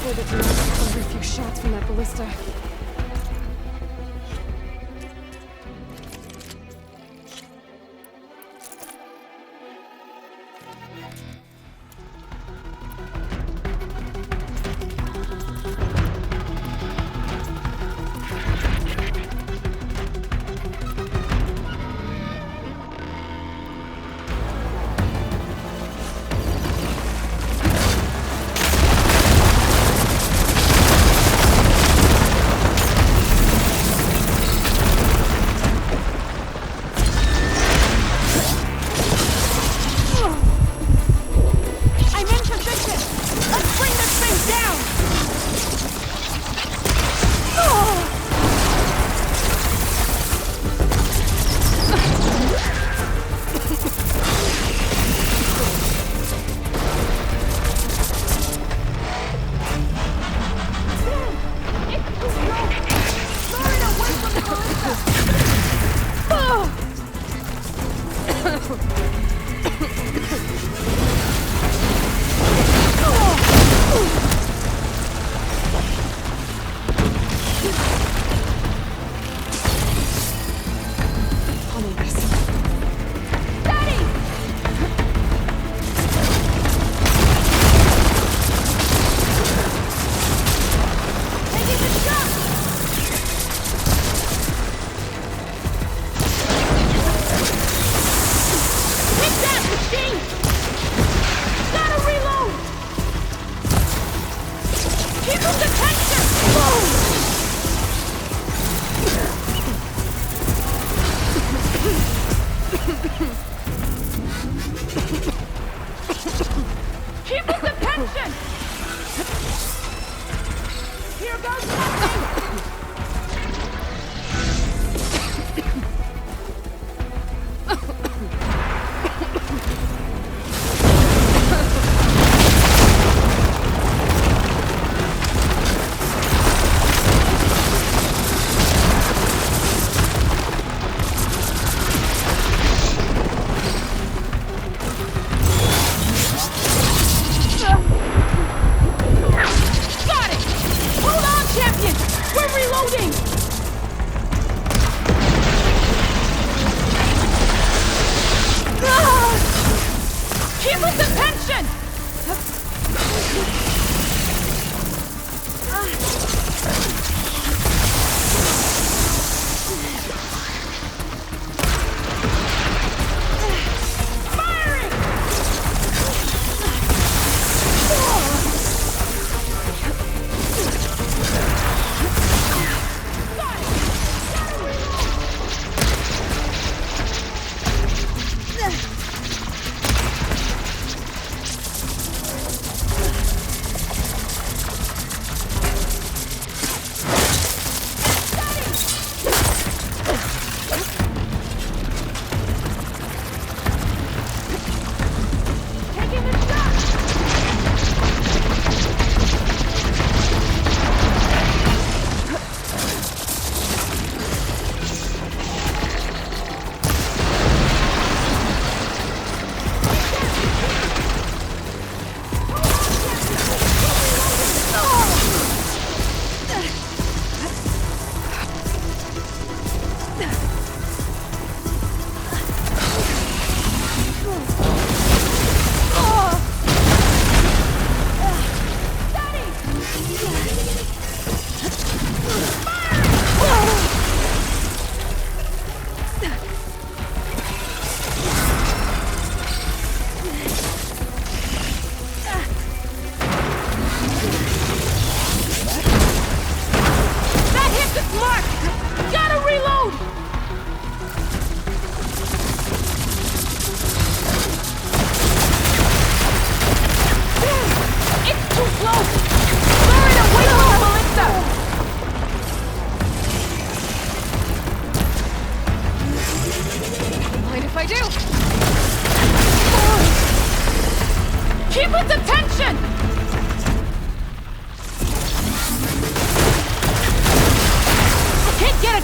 careful that you don't take every few shots from that ballista.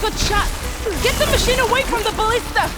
Good shot! Get the machine away from the ballista!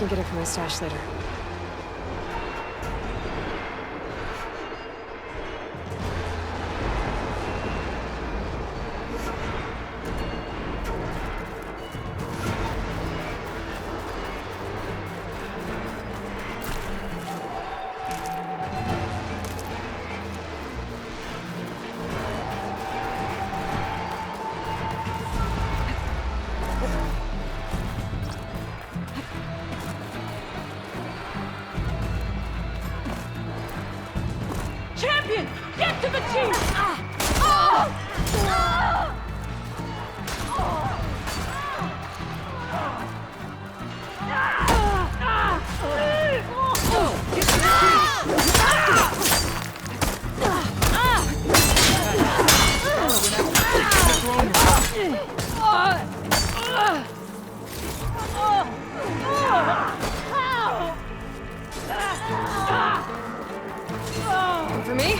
can get it from my stash later. Champion! Get to the chief! For me?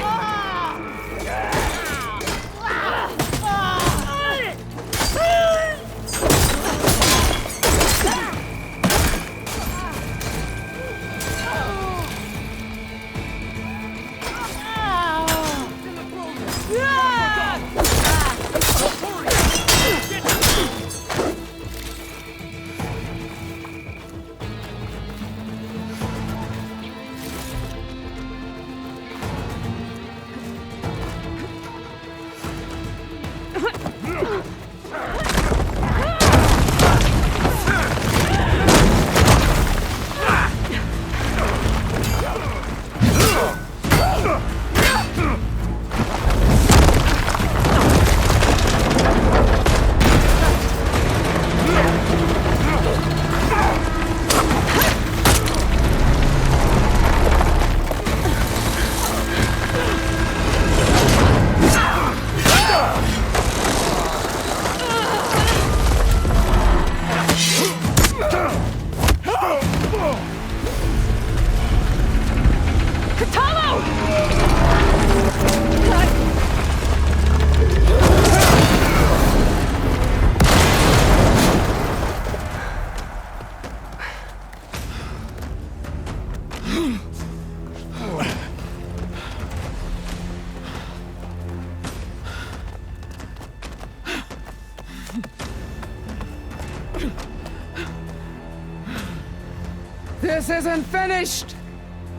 This isn't finished!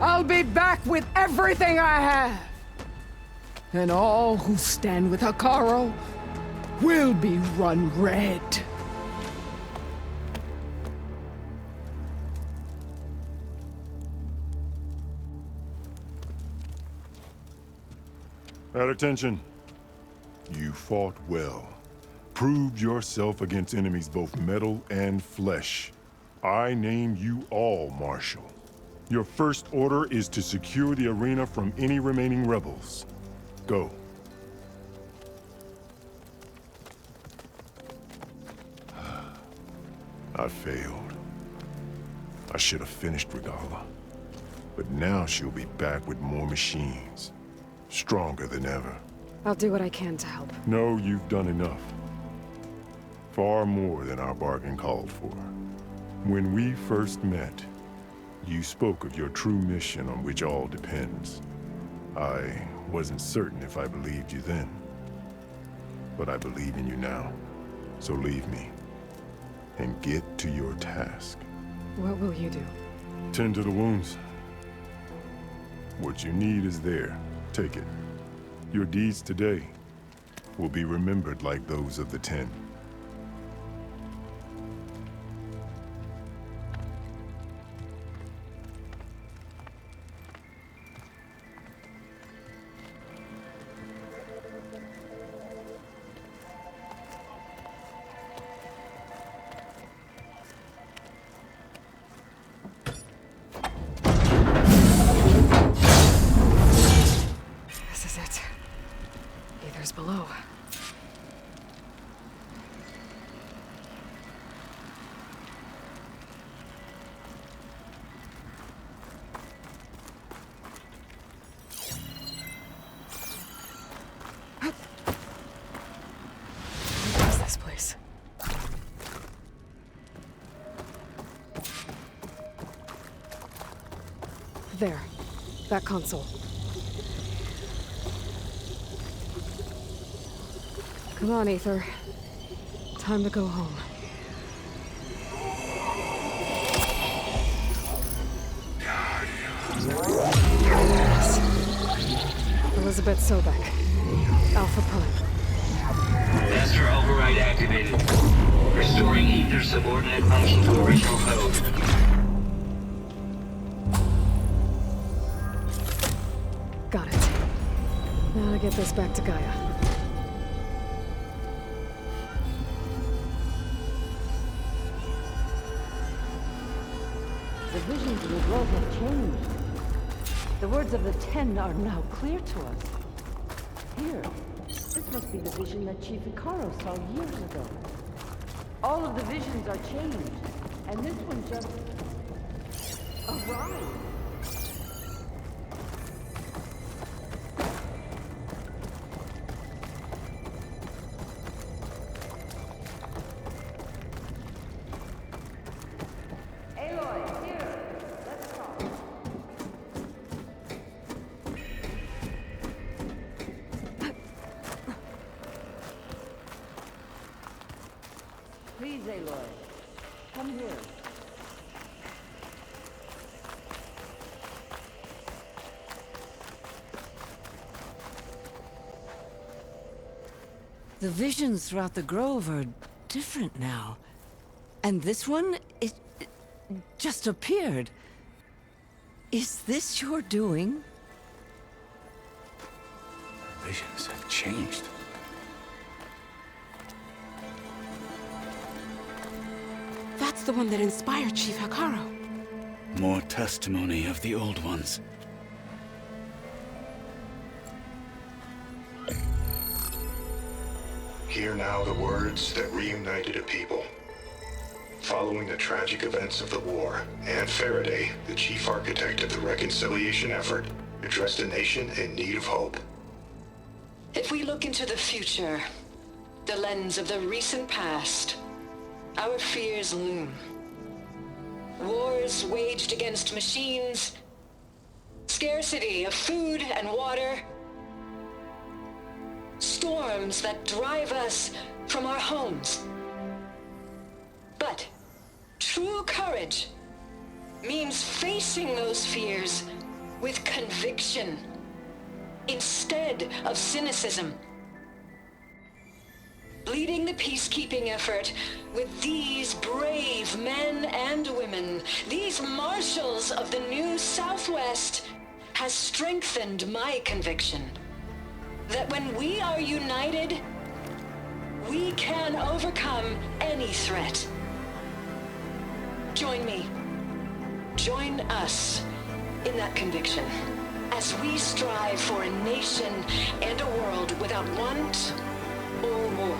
I'll be back with everything I have! And all who stand with Hikaru will be run red. At attention. You fought well. Proved yourself against enemies both metal and flesh. I name you all Marshal. Your first order is to secure the arena from any remaining rebels. Go. I failed. I should have finished Regala. But now she'll be back with more machines. Stronger than ever. I'll do what I can to help. No, you've done enough. Far more than our bargain called for. When we first met, you spoke of your true mission on which all depends. I wasn't certain if I believed you then. But I believe in you now. So leave me. And get to your task. What will you do? Tend to the wounds. What you need is there. Take it. Your deeds today will be remembered like those of the 10. This is it. Aether's below. There. That console. Come on, Aether. Time to go home. Elizabeth Sobek. Alpha Prime. Master override activated. Restoring Ether subordinate function to original code. Got it. Now to get this back to Gaia. The visions in the world have changed. The words of the Ten are now clear to us. Here, this must be the vision that Chief Icaro saw years ago. All of the visions are changed, and this one just arrived. Please, Aloy. Come here. The visions throughout the grove are different now. And this one, it just appeared. Is this your doing? Visions have changed. That's the one that inspired Chief Icaro. More testimony of the old ones. Hear now the words that reunited a people. Following the tragic events of the war, Anne Faraday, the chief architect of the reconciliation effort, addressed a nation in need of hope. If we look into the future, the lens of the recent past, our fears loom. Wars waged against machines, scarcity of food and water, storms that drive us from our homes. But true courage means facing those fears with conviction instead of cynicism. Leading the peacekeeping effort with these brave men and women, these marshals of the new Southwest, has strengthened my conviction that when we are united, we can overcome any threat. Join me. Join us in that conviction as we strive for a nation and a world without want or war.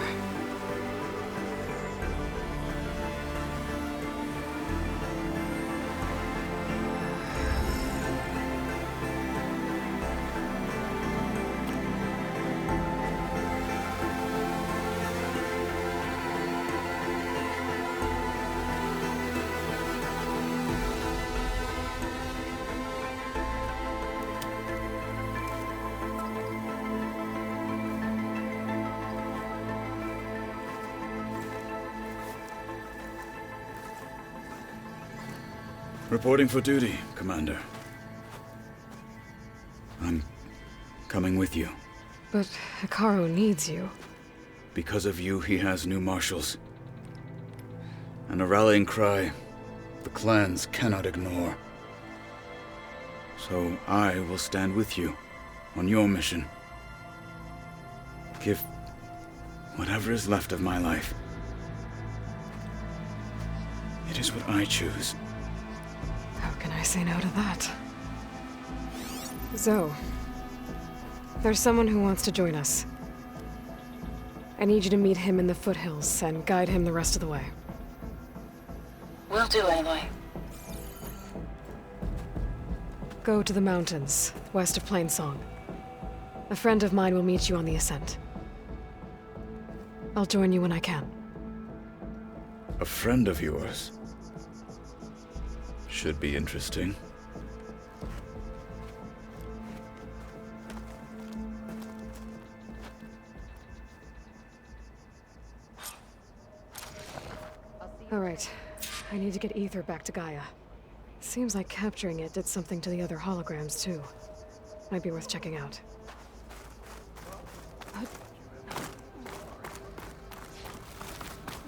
Reporting for duty, Commander. I'm coming with you. But Icaro needs you. Because of you, he has new marshals. And a rallying cry the clans cannot ignore. So I will stand with you on your mission. Give whatever is left of my life. It is what I choose. How can I say no to that? Zoe, there's someone who wants to join us. I need you to meet him in the foothills and guide him the rest of the way. Will do, Aloy. Go to the mountains, west of Plainsong. A friend of mine will meet you on the ascent. I'll join you when I can. A friend of yours? Should be interesting. Alright, I need to get Ether back to Gaia. Seems like capturing it did something to the other holograms, too. Might be worth checking out.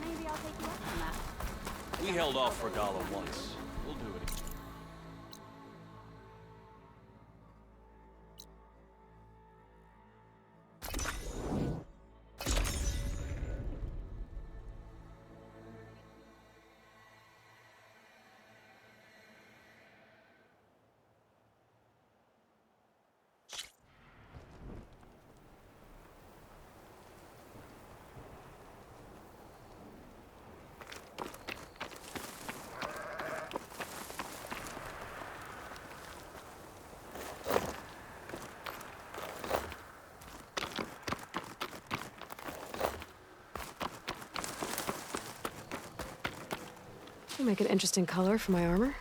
Maybe I'll take you up on that. We held off for Gala once. We'll do it again. Will make an interesting color for my armor.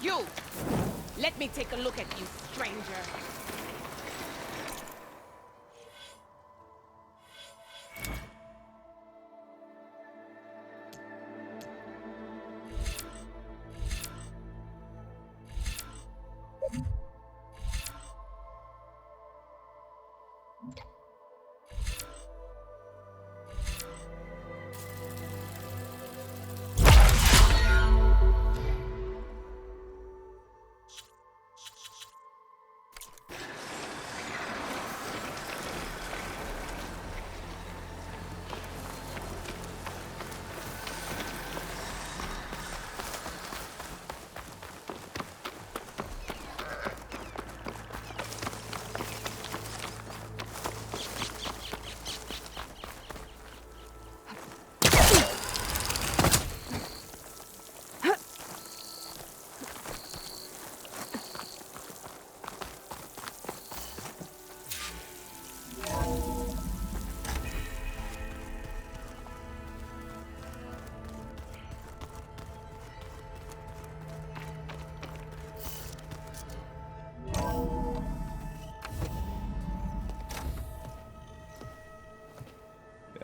You! Let me take a look at you, stranger.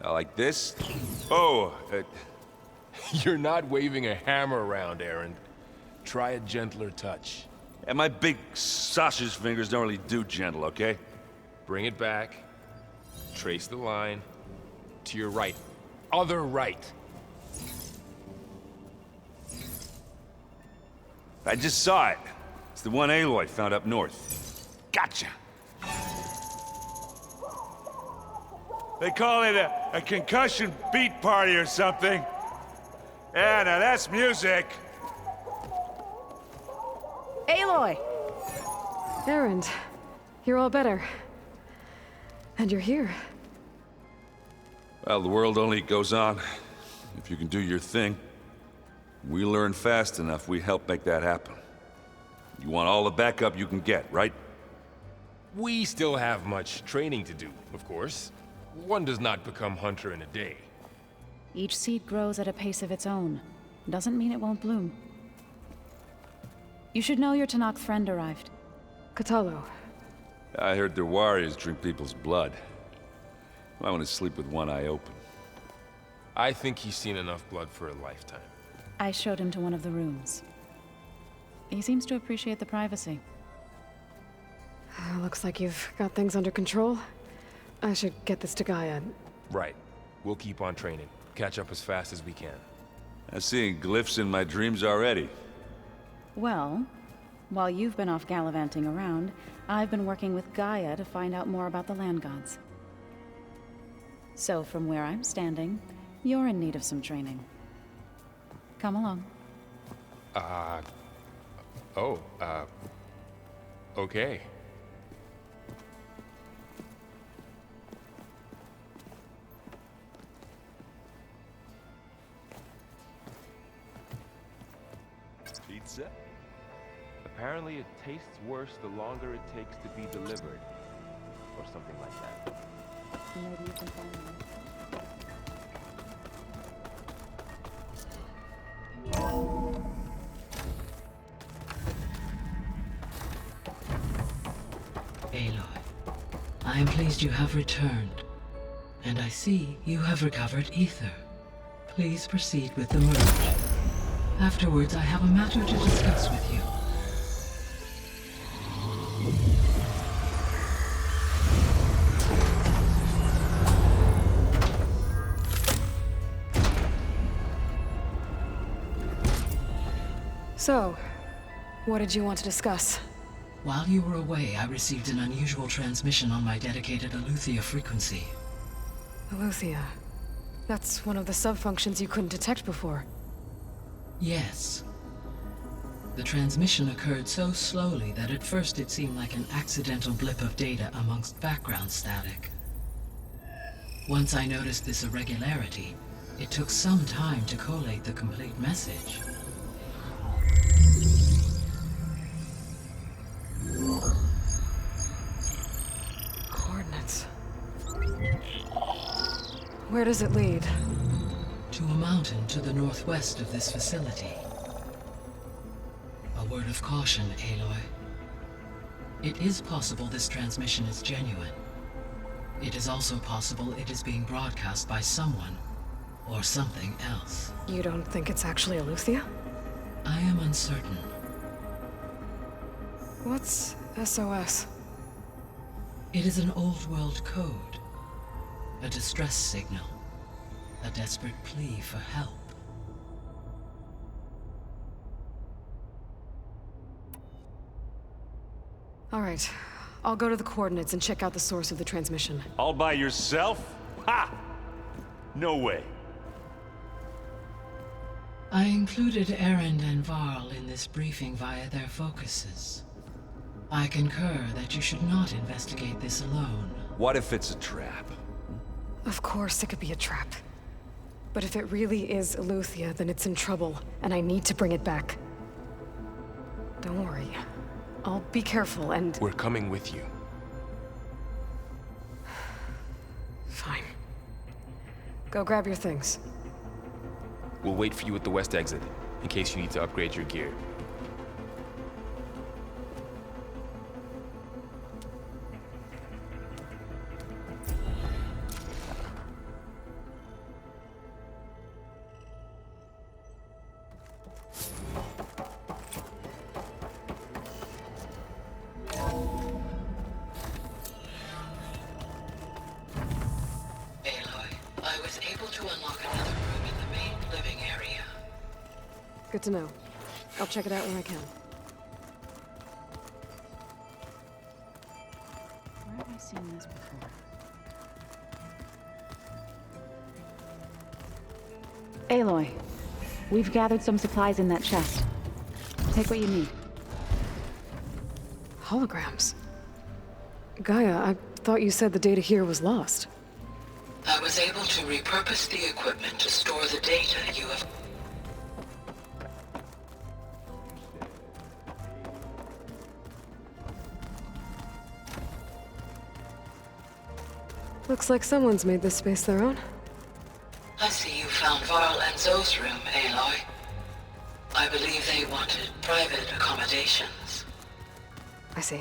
Like this? Oh, you're not waving a hammer around, Aaron. Try a gentler touch. And my big sausage fingers don't really do gentle, okay? Bring it back. Trace the line. To your right. Other right. I just saw it. It's the one Aloy found up north. Gotcha! They call it a concussion beat party or something. Yeah, now that's music. Aloy! Aaron, you're all better. And you're here. Well, the world only goes on if you can do your thing. We learn fast enough, we help make that happen. You want all the backup you can get, right? We still have much training to do, of course. One does not become hunter in a day. Each seed grows at a pace of its own. Doesn't mean it won't bloom. You should know your Tanakh friend arrived. Katalo. I heard their warriors drink people's blood. I want to sleep with one eye open. I think he's seen enough blood for a lifetime. I showed him to one of the rooms. He seems to appreciate the privacy. Looks like you've got things under control. I should get this to Gaia. Right. We'll keep on training. Catch up as fast as we can. I'm seeing glyphs in my dreams already. Well, while you've been off gallivanting around, I've been working with Gaia to find out more about the land gods. So from where I'm standing, you're in need of some training. Come along. Okay. Pizza? Apparently it tastes worse the longer it takes to be delivered. Or something like that. Maybe you can find me. I am pleased you have returned. And I see you have recovered ether. Please proceed with the merge. Afterwards, I have a matter to discuss with you. So, what did you want to discuss? While you were away, I received an unusual transmission on my dedicated Aletheia frequency. Aletheia. That's one of the sub-functions you couldn't detect before. Yes. The transmission occurred so slowly that at first it seemed like an accidental blip of data amongst background static. Once I noticed this irregularity, it took some time to collate the complete message. Coordinates. Where does it lead? To a mountain to the northwest of this facility. A word of caution, Aloy. It is possible this transmission is genuine. It is also possible it is being broadcast by someone or something else. You don't think it's actually Aletheia? I am uncertain. What's SOS? It is an old-world code. A distress signal. A desperate plea for help. All right. I'll go to the coordinates and check out the source of the transmission. All by yourself? Ha! No way. I included Erend and Varl in this briefing via their focuses. I concur that you should not investigate this alone. What if it's a trap? Of course it could be a trap. But if it really is Aletheia, then it's in trouble, and I need to bring it back. Don't worry. I'll be careful and... We're coming with you. Fine. Go grab your things. We'll wait for you at the west exit, in case you need to upgrade your gear. Good to know. I'll check it out when I can. Where have I seen this before? Aloy, we've gathered some supplies in that chest. Take what you need. Holograms? Gaia, I thought you said the data here was lost. I was able to repurpose the equipment to store the data you have... Looks like someone's made this space their own. I see you found Varl and Zoe's room, Aloy. I believe they wanted private accommodations. I see.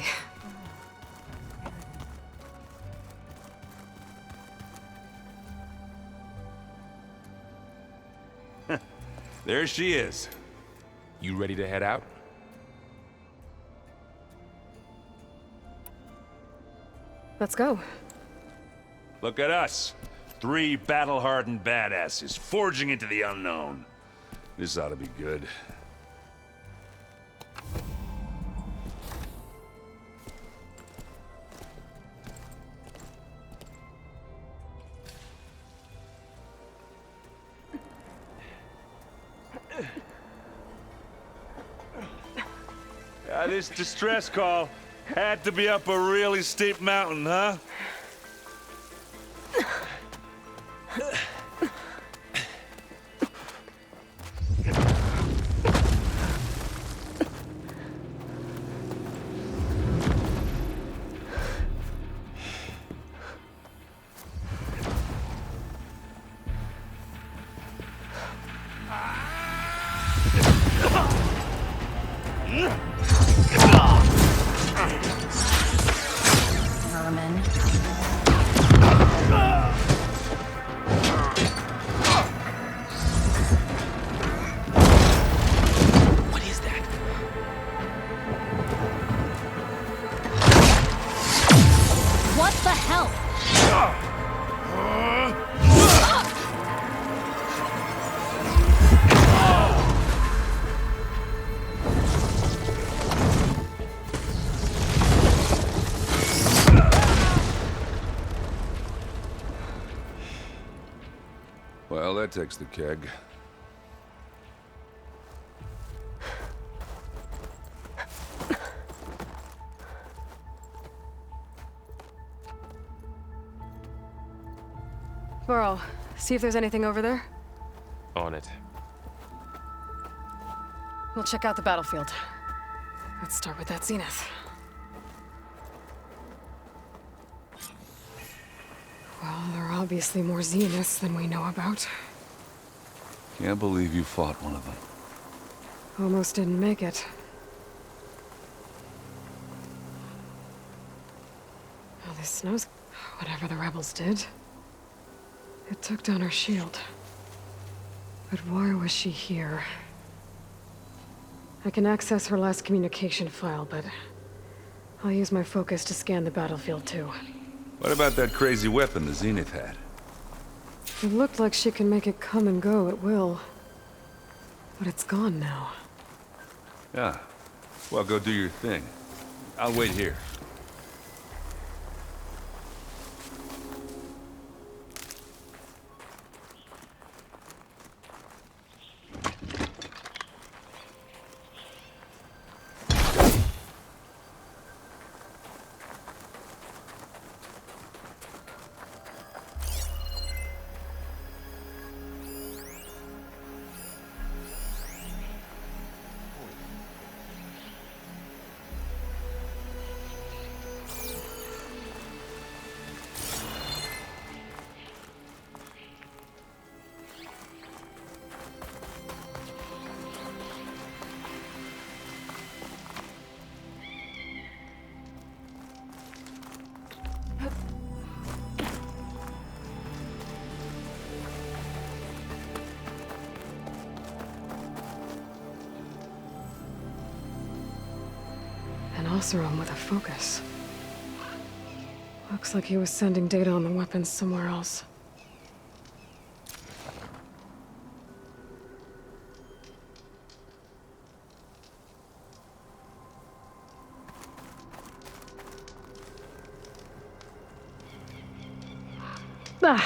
There she is. You ready to head out? Let's go. Look at us. 3 battle-hardened badasses forging into the unknown. This ought to be good. This distress call had to be up a really steep mountain, huh? Vermin. Well, that takes the keg. Burrow, see if there's anything over there. On it. We'll check out the battlefield. Let's start with that Zenith. Well, there are obviously more Zeniths than we know about. Can't believe you fought one of them. Almost didn't make it. Well, this snows... whatever the rebels did. It took down her shield. But why was she here? I can access her last communication file, but I'll use my focus to scan the battlefield too. What about that crazy weapon the Zenith had? It looked like she can make it come and go at will. But it's gone now. Yeah. Well, go do your thing. I'll wait here. An Oseram with a focus. Looks like he was sending data on the weapons somewhere else. The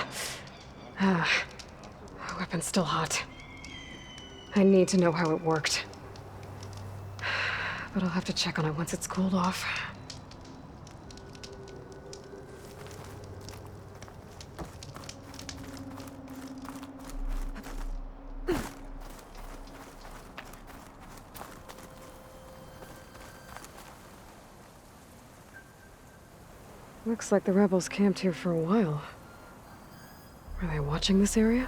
weapon's still hot. I need to know how it worked. But I'll have to check on it once it's cooled off. Looks like the rebels camped here for a while. Were they watching this area?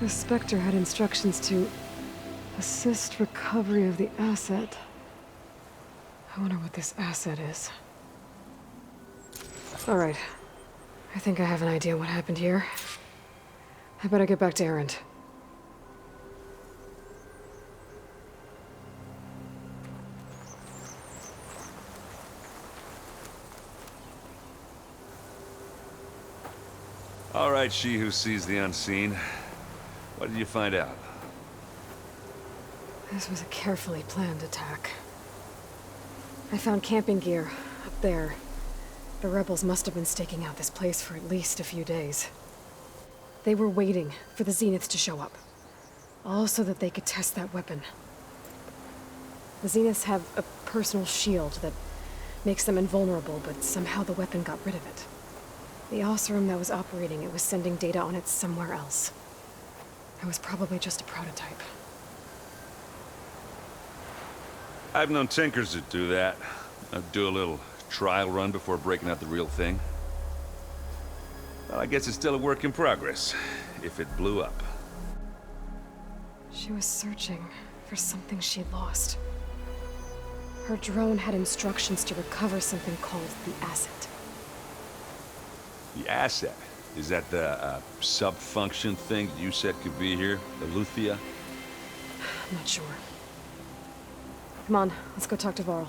The Spectre had instructions to assist recovery of the asset. I wonder what this asset is. All right. I think I have an idea what happened here. I better get back to Erend. All right, she who sees the unseen. What did you find out? This was a carefully planned attack. I found camping gear up there. The rebels must have been staking out this place for at least a few days. They were waiting for the Zeniths to show up. All so that they could test that weapon. The Zeniths have a personal shield that makes them invulnerable, but somehow the weapon got rid of it. The Oseram that was operating it was sending data on it somewhere else. It was probably just a prototype. I've known tinkers that do that. I'd do a little trial run before breaking out the real thing. Well, I guess it's still a work in progress, if it blew up. She was searching for something she lost. Her drone had instructions to recover something called the asset. The asset? Is that the sub-function thing that you said could be here? The Luthia? I'm not sure. Come on, let's go talk to Varl.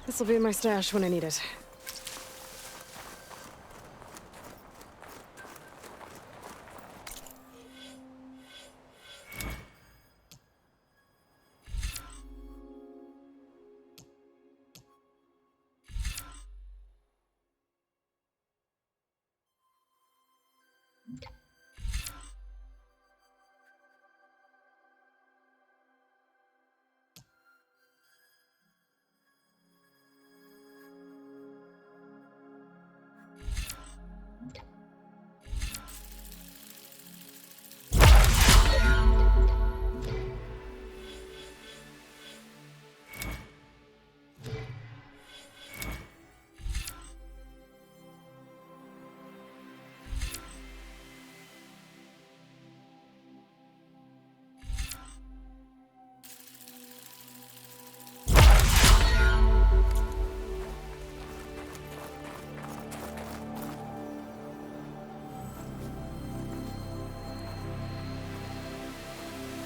This'll be in my stash when I need it.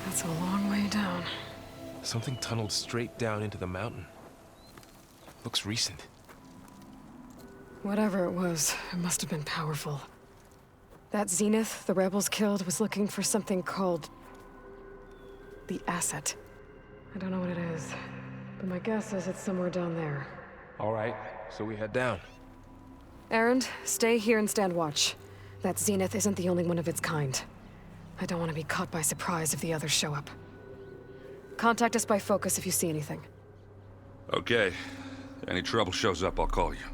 That's a long way down. Something tunneled straight down into the mountain. Looks recent. Whatever it was, it must have been powerful. That Zenith the rebels killed was looking for something called the asset. I don't know what it is, but my guess is it's somewhere down there. All right, so we head down. Erend, stay here and stand watch. That Zenith isn't the only one of its kind. I don't want to be caught by surprise if the others show up. Contact us by focus if you see anything. Okay. Any trouble shows up, I'll call you.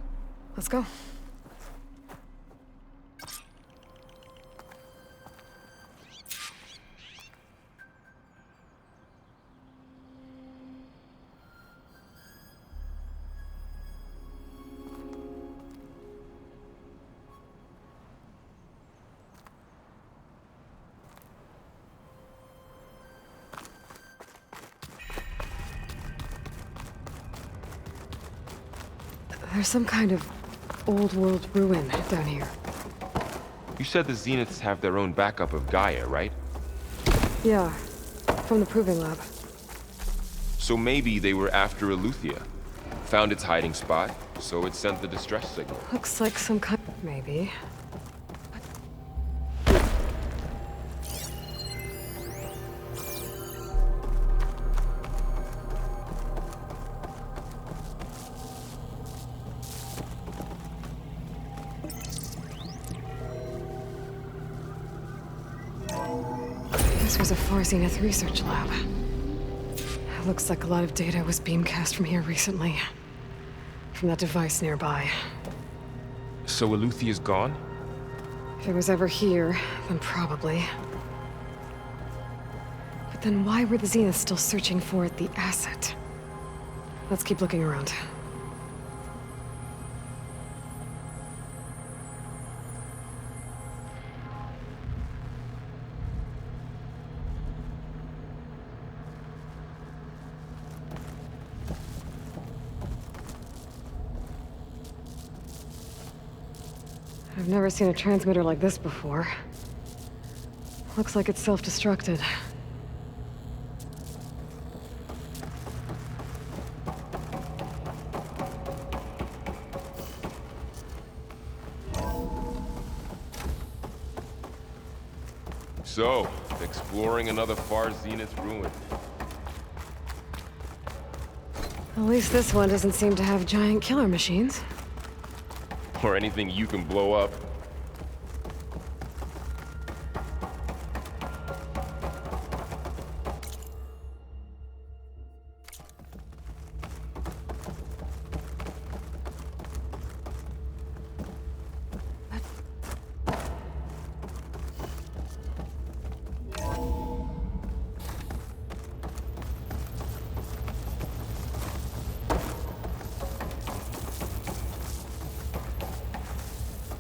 Let's go. There's some kind of old world ruin down here. You said the Zeniths have their own backup of Gaia, right? Yeah, from the Proving Lab. So maybe they were after Eleuthia. Found its hiding spot, so it sent the distress signal. Looks like some kind... maybe. This was a Far Zenith research lab. It looks like a lot of data was beamcast from here recently. From that device nearby. So Eleuthia's gone? If it was ever here, then probably. But then why were the Zeniths still searching for the asset? Let's keep looking around. I've never seen a transmitter like this before. Looks like it's self-destructed. So, exploring another far zenith ruin. At least this one doesn't seem to have giant killer machines. Or anything you can blow up.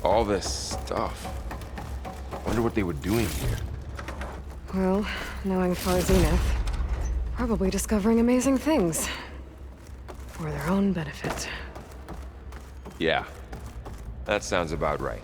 All this stuff. Wonder what they were doing here. Well, knowing Far Zenith, probably discovering amazing things. For their own benefit. Yeah, that sounds about right.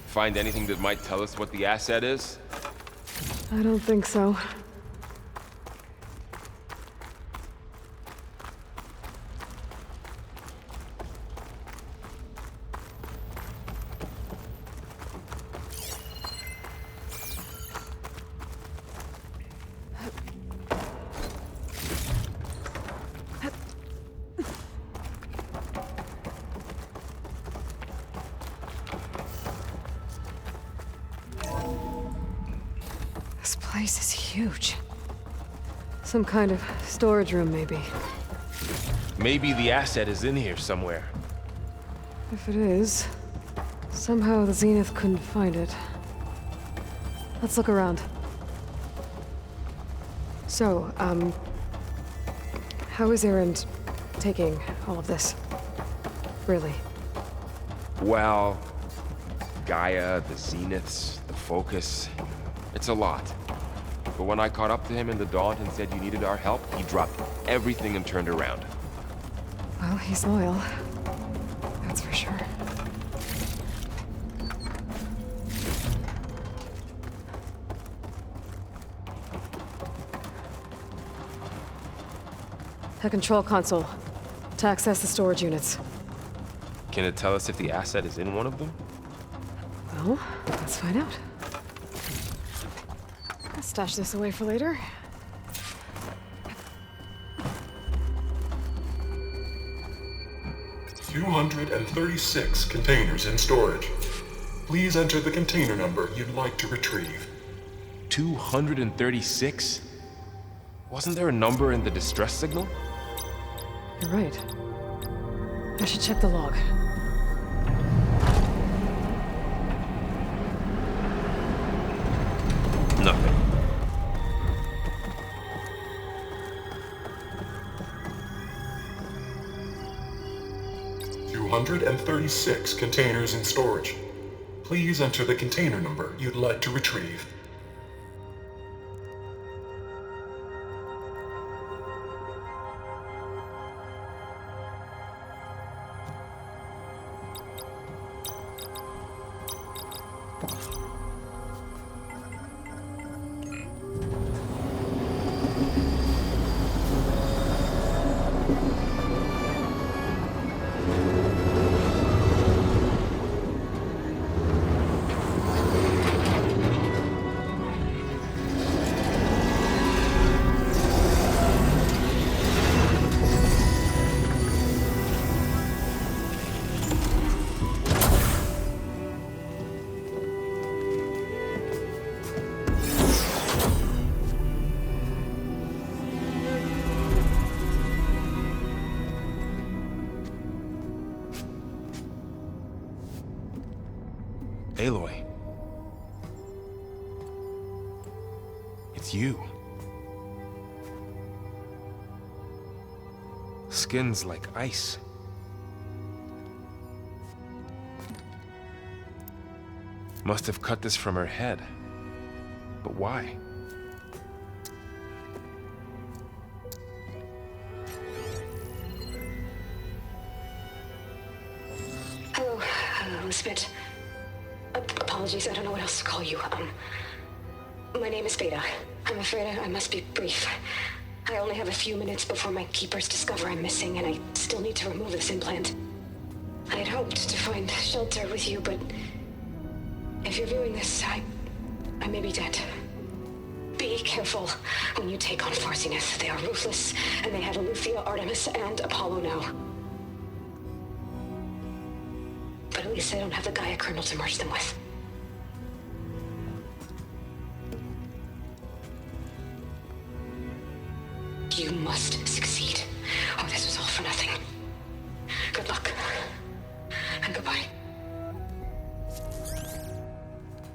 Find anything that might tell us what the asset is? I don't think so. This place is huge. Some kind of storage room, maybe. Maybe the asset is in here somewhere. If it is, somehow the Zenith couldn't find it. Let's look around. So, how is Erend taking all of this? Really? Well, Gaia, the Zeniths, the Focus, it's a lot. But when I caught up to him in the Daunt and said you needed our help, he dropped everything and turned around. Well, he's loyal. That's for sure. The control console. To access the storage units. Can it tell us if the asset is in one of them? Well, let's find out. I'll stash this away for later. "236 containers in storage. Please enter the container number you'd like to retrieve." 236? Wasn't there a number in the distress signal? You're right. I should check the log. Nothing. "236 containers in storage. Please enter the container number you'd like to retrieve." It's you. Skin's like ice. Must have cut this from her head. But why? Hello, Elizabeth. Apologies, I don't know what else to call you. My name is Beta. I'm afraid I must be brief. I only have a few minutes before my keepers discover I'm missing, and I still need to remove this implant. I had hoped to find shelter with you, but if you're viewing this, I may be dead. Be careful when you take on Far Zenith. They are ruthless, and they have Eleuthia, Artemis, and Apollo now. But at least I don't have the Gaia kernel to merge them with. You must succeed, or this was all for nothing. Good luck, and goodbye.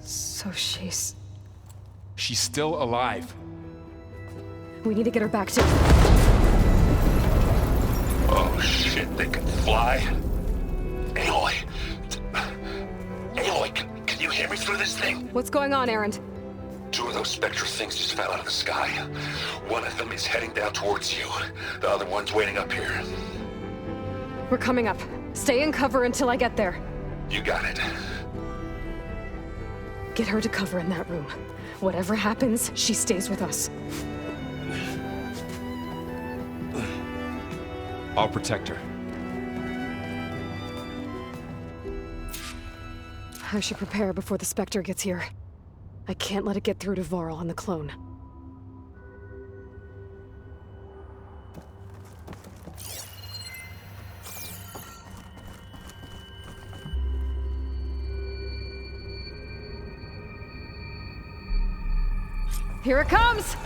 So she's still alive. We need to get her back to... Oh shit, they can fly? Aloy! Aloy, can you hear me through this thing? What's going on, Erend? 2 of those spectral things just fell out of the sky. One of them is heading down towards you. The other one's waiting up here. We're coming up. Stay in cover until I get there. You got it. Get her to cover in that room. Whatever happens, she stays with us. I'll protect her. I should prepare before the Spectre gets here. I can't let it get through to Varl and the clone. Here it comes!